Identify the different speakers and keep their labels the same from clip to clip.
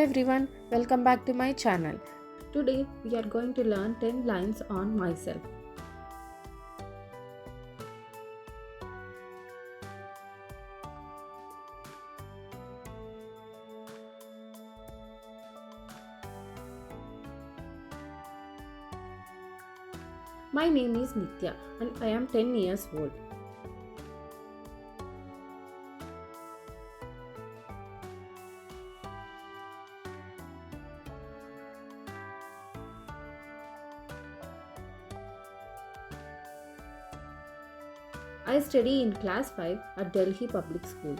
Speaker 1: everyone, welcome back to my channel. Today we are going to learn 10 lines on myself. My name is Nitya and I am 10 years old. I study in class 5 at Delhi Public School.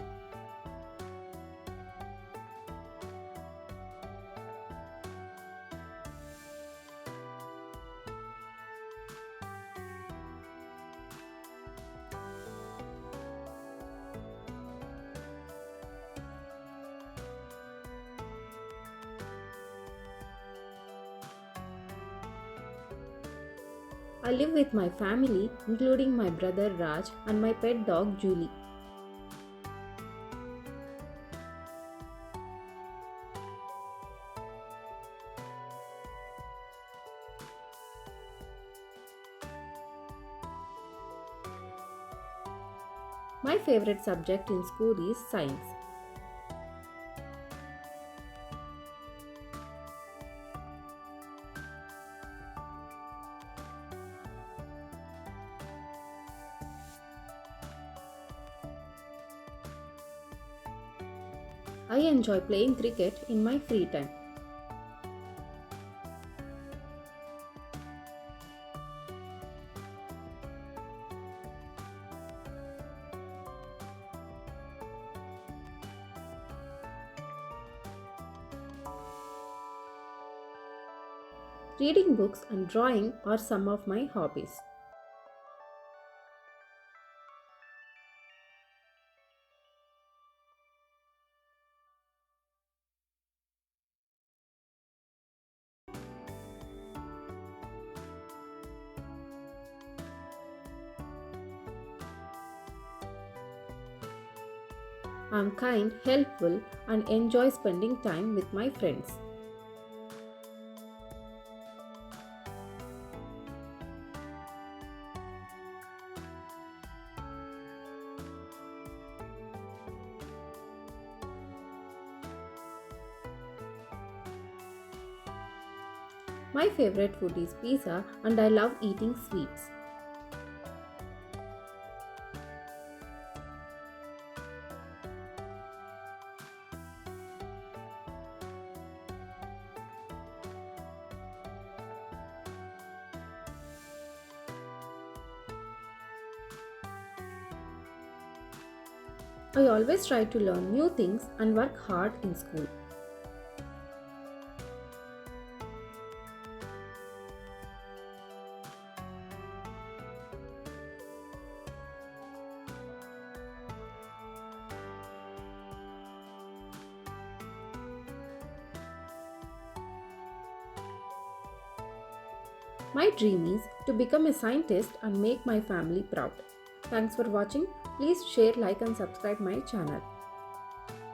Speaker 1: I live with my family, including my brother Raj and my pet dog Julie. My favorite subject in school is science. I enjoy playing cricket in my free time. Reading books and drawing are some of my hobbies. I am kind, helpful, and enjoy spending time with my friends. My favorite food is pizza and I love eating sweets. I always try to learn new things and work hard in school. My dream is to become a scientist and make my family proud. Thanks for watching. Please share, like and subscribe my channel.